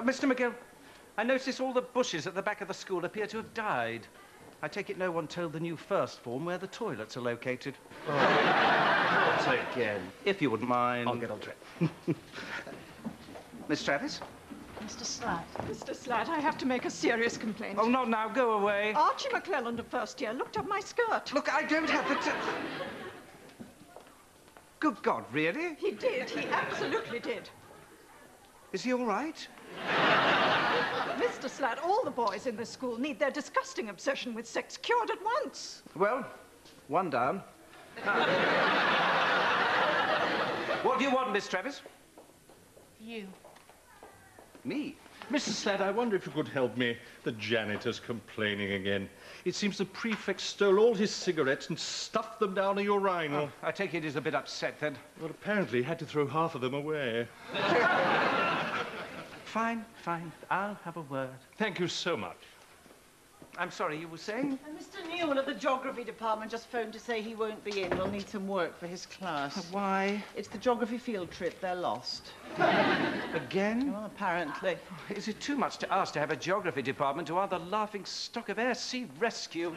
Mr. McGill, I notice all the bushes at the back of the school appear to have died. I take it no one told the new first form where the toilets are located. Oh, not again. If you wouldn't mind. I'll get on to it. Miss Travis? Mr. Slatt. Mr. Slatt, I have to make a serious complaint. Oh, not now. Go away. Archie McClelland of first year looked up my skirt. Look, I don't have the... Good God, really? He did. He absolutely did. Is he all right? Mr. Slatt, all the boys in this school need their disgusting obsession with sex cured at once. Well, one down. What do you want, Miss Travis? You. Me? Mrs. Slatt, I wonder if you could help me. The janitor's complaining again. It seems the prefect stole all his cigarettes and stuffed them down a urinal. Oh, I take it he's a bit upset, then. Well, apparently he had to throw half of them away. Fine, fine. I'll have a word. Thank you so much. I'm sorry, you were saying? Mr. Newman of the geography department just phoned to say he won't be in. We'll need some work for his class. Why? It's the geography field trip. They're lost. Again? Well, apparently. Is it too much to ask to have a geography department who are the laughing stock of air sea rescue?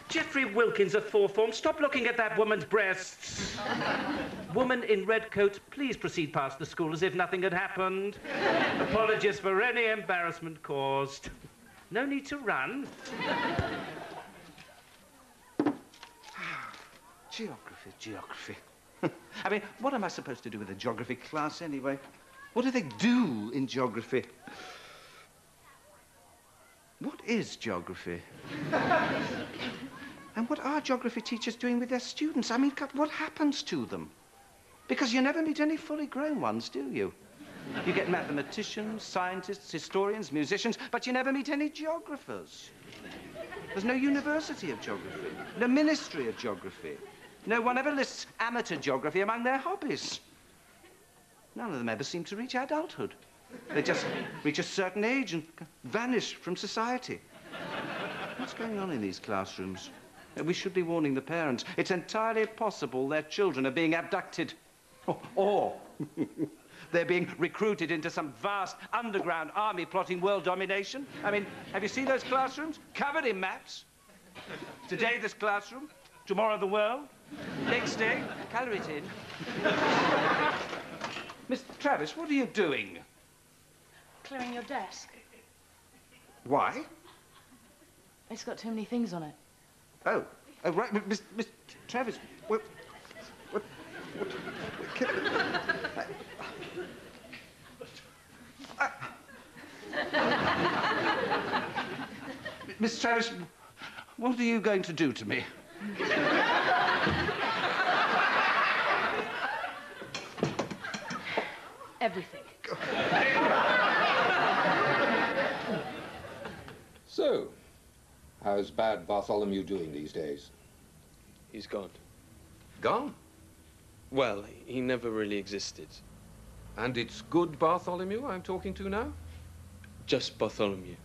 Geoffrey Wilkins of fourth form, stop looking at that woman's breasts. Woman in red coat, please proceed past the school as if nothing had happened. Apologies for any embarrassment caused. No need to run. Geography, geography. I mean, what am I supposed to do with a geography class anyway? What do they do in geography? What is geography? And what are geography teachers doing with their students? I mean, God, what happens to them? Because you never meet any fully grown ones, do you? You get mathematicians, scientists, historians, musicians, but you never meet any geographers. There's no university of geography, no ministry of geography. No one ever lists amateur geography among their hobbies. None of them ever seem to reach adulthood. They just reach a certain age and vanish from society. What's going on in these classrooms? We should be warning the parents. It's entirely possible their children are being abducted. Or they're being recruited into some vast underground army plotting world domination. I mean, have you seen those classrooms? Covered in maps. Today, this classroom. Tomorrow, the world. Next day, colour it in. Miss Travis, what are you doing? Clearing your desk. Why? It's got too many things on it. Oh, right, Miss Travis, what Miss Travis, what are you going to do to me? Everything. So, how's bad Bartholomew doing these days? He's gone. Gone? Well, he never really existed. And it's good Bartholomew I'm talking to now? Just Bartholomew.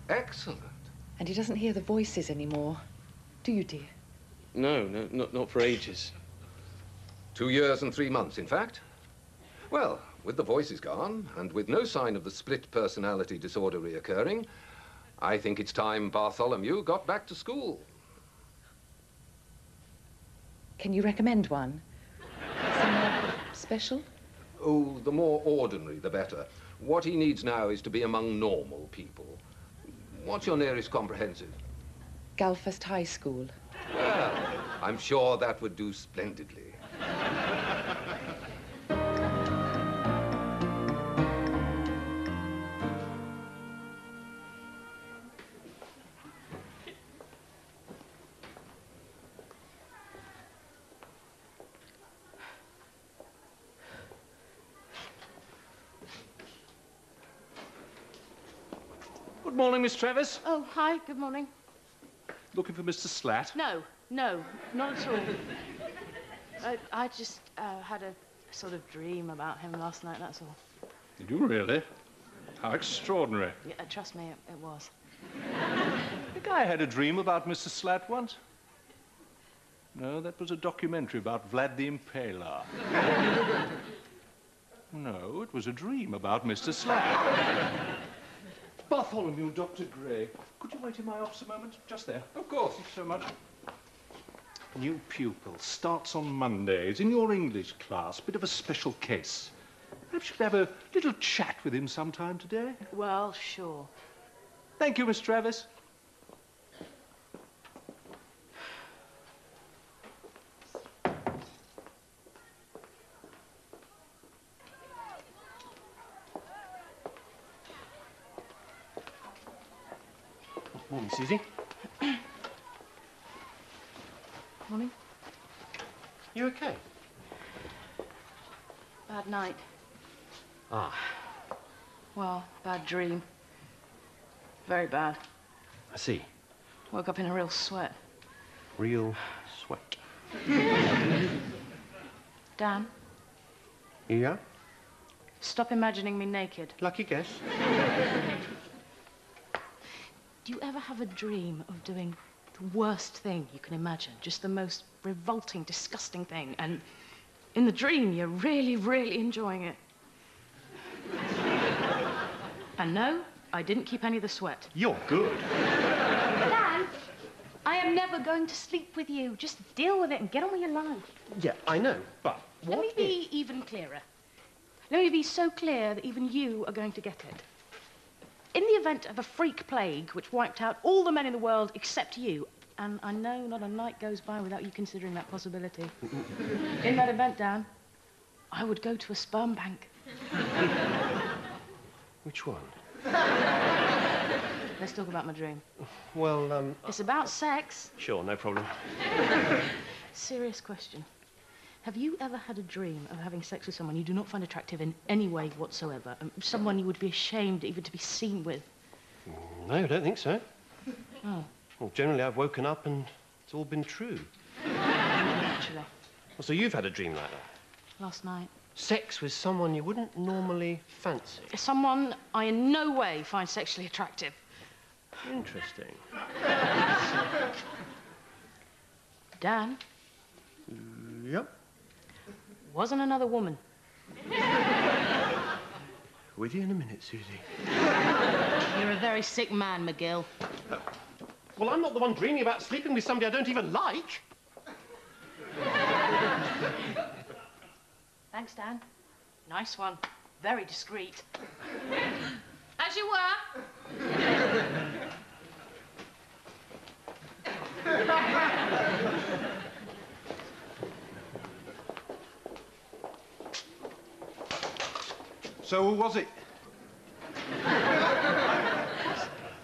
Excellent. And he doesn't hear the voices anymore, do you, dear? No, not for ages. 2 years and 3 months, in fact. Well, with the voices gone, and with no sign of the split personality disorder reoccurring, I think it's time Bartholomew got back to school. Can you recommend one? Somewhere special? Oh, the more ordinary, the better. What he needs now is to be among normal people. What's your nearest comprehensive? Galfast High School. Well, I'm sure that would do splendidly. Good morning, Miss Travis. Oh, hi, good morning. Looking for Mr. Slatt? No, not at all. I just had a sort of dream about him last night, that's all. Did you really? How extraordinary. Yeah, trust me, it was. I think I had a dream about Mr. Slatt once. No, that was a documentary about Vlad the Impaler. No, it was a dream about Mr. Slab. Bartholomew, Dr. Gray. Could you wait in my office a moment? Just there. Of course. Thanks so much. New pupil starts on Mondays in your English class. Bit of a special case. Perhaps you could have a little chat with him sometime today. Well, sure. Thank you, Miss Travis. Morning, Susie. Morning. You okay? Bad night. Ah, Well, bad dream. Very bad. I see. Woke up in a real sweat. Real sweat. Dan, Yeah? stop imagining me naked. Lucky guess. Do you ever have a dream of doing the worst thing you can imagine? Just the most revolting, disgusting thing. And in the dream, you're really, really enjoying it. And no, I didn't keep any of the sweat. You're good. Dan, I am never going to sleep with you. Just deal with it and get on with your life. Yeah, I know, but Let me be even clearer. Let me be so clear that even you are going to get it. In the event of a freak plague which wiped out all the men in the world except you, and I know not a night goes by without you considering that possibility. In that event, Dan, I would go to a sperm bank. Which one? Let's talk about my dream. Well, It's about sex. sure, no problem. Serious question. Have you ever had a dream of having sex with someone you do not find attractive in any way whatsoever? Someone you would be ashamed even to be seen with? No, I don't think so. Oh, Well, generally, I've woken up and it's all been true. actually, Well, so you've had a dream like that? last night. Sex with someone you wouldn't normally fancy. Someone I in no way find sexually attractive. Interesting. Dan, Yep. wasn't another woman. With you in a minute, Susie. You're a very sick man, McGill. Well, I'm not the one dreaming about sleeping with somebody I don't even like. Thanks, Dan. Nice one. Very discreet. As you were. So who was it?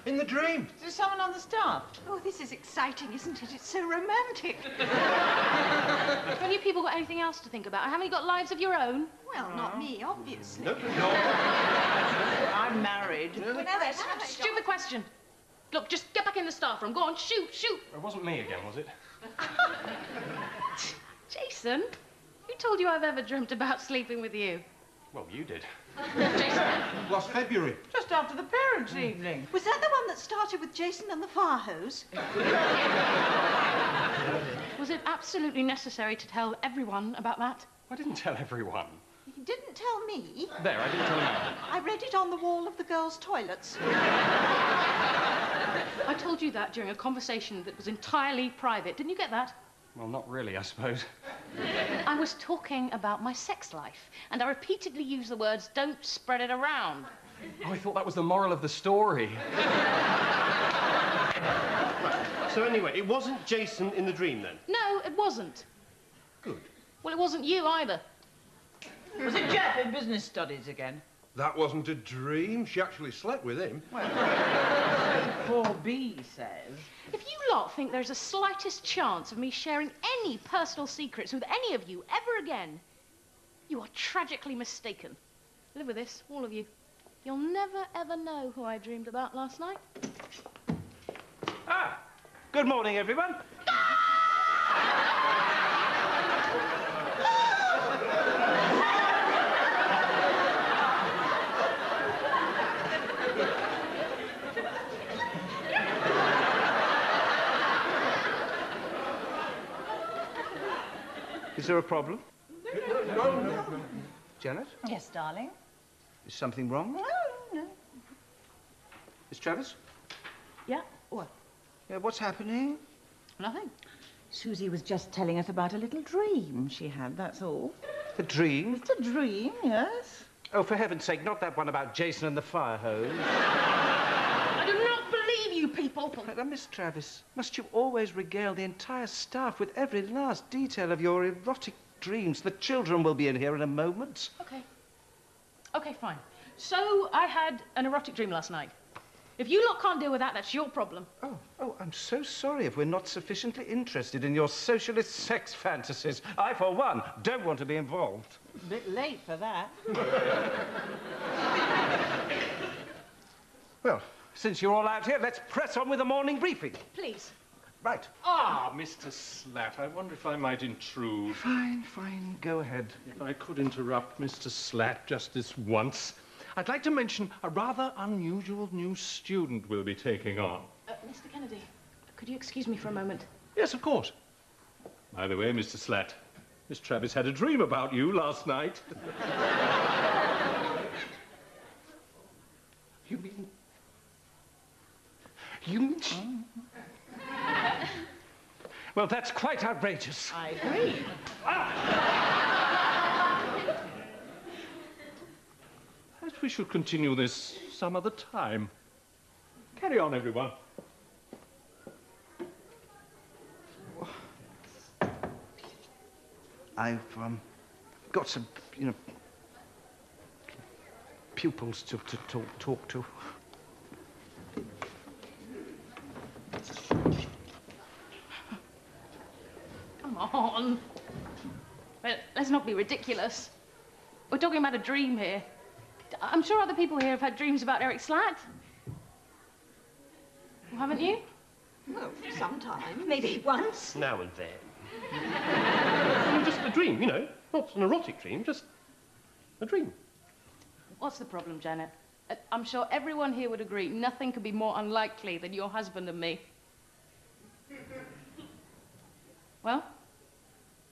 In the dream. Is there someone on the staff? Oh, this is exciting, isn't it? It's so romantic. Have you people got anything else to think about? Haven't you got lives of your own? Well, not me, obviously. I'm married. Well, now that's Stupid question. Look, just get back in the staff room. Go on, shoot, shoot. It wasn't me again, was it? Jason, who told you I've ever dreamt about sleeping with you? Well, you did. Jason, Last February. Just after the parents' evening. Was that the one that started with Jason and the fire hose? was it absolutely necessary to tell everyone about that? I didn't tell everyone. You didn't tell me. There, I didn't tell you. I read it on the wall of the girls' toilets. I told you that during a conversation that was entirely private. Didn't you get that? Well, not really, I suppose. I was talking about my sex life, and I repeatedly used the words, don't spread it around. Oh, I thought that was the moral of the story. So anyway, it wasn't Jason in the dream, then? No, it wasn't. Good. Well, it wasn't you either. Was it Jeff in business studies again? That wasn't a dream. She actually slept with him. Poor B says. If you lot think there's the slightest chance of me sharing any personal secrets with any of you ever again, you are tragically mistaken. Live with this, all of you. You'll never, ever know who I dreamed about last night. Ah, good morning, everyone. Is there a problem? No. Janet? Yes, darling. Is something wrong? No. Miss Travis? Yeah? What? Yeah, what's happening? Nothing. Susie was just telling us about a little dream she had, that's all. A dream? Just a dream, yes. Oh, for heaven's sake, not that one about Jason and the fire hose. I do not believe you people. Miss Travis, must you always regale the entire staff with every last detail of your erotic dreams? The children will be in here in a moment. Okay, fine. So I had an erotic dream last night. If you lot can't deal with that, that's your problem. Oh, I'm so sorry if we're not sufficiently interested in your socialist sex fantasies. I, for one, don't want to be involved. A bit late for that. Well, since you're all out here, let's press on with the morning briefing. Please. Right. Ah, Mr. Slat, I wonder if I might intrude. Fine, go ahead. If I could interrupt Mr. Slat just this once, I'd like to mention a rather unusual new student we'll be taking on. Mr. Kennedy, could you excuse me for a moment? Yes, of course. By the way, Mr. Slat, Miss Travis had a dream about you last night. You mean... Well, that's quite outrageous. I agree. Perhaps we should continue this some other time. Carry on, everyone. I've got some, pupils to talk to. Come on. Well, let's not be ridiculous. We're talking about a dream here. I'm sure other people here have had dreams about Eric Slat. Well, haven't you? Well, sometime. Maybe once. Now and then. Just a dream, Not an erotic dream, just a dream. What's the problem, Janet? I'm sure everyone here would agree nothing could be more unlikely than your husband and me. Well,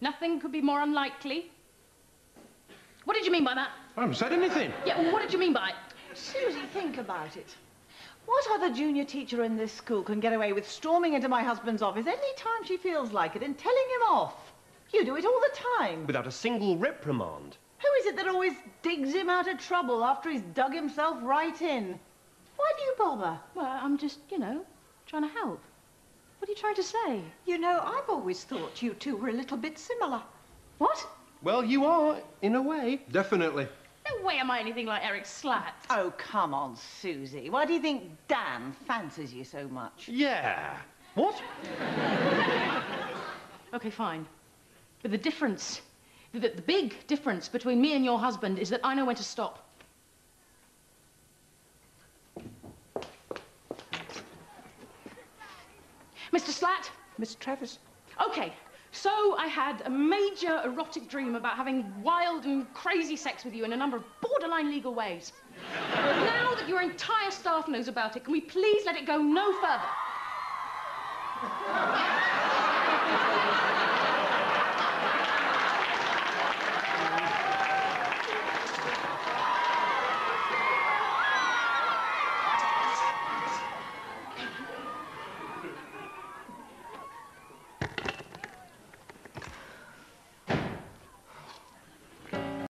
nothing could be more unlikely. What did you mean by that? I haven't said anything. Yeah, well, what did you mean by it? Susie, think about it. What other junior teacher in this school can get away with storming into my husband's office any time she feels like it and telling him off? You do it all the time. Without a single reprimand. Who is it that always digs him out of trouble after he's dug himself right in? Why do you bother? Well, I'm just, trying to help. What are you trying to say? I've always thought you two were a little bit similar. What? Well, you are, in a way. Definitely. No way am I anything like Eric Slat. Oh, come on, Susie. Why do you think Dan fancies you so much? Yeah. What? Okay, fine. But the difference, the big difference between me and your husband is that I know when to stop. Mr. Slat? Miss Travis? Okay, so I had a major erotic dream about having wild and crazy sex with you in a number of borderline legal ways. But now that your entire staff knows about it, can we please let it go no further?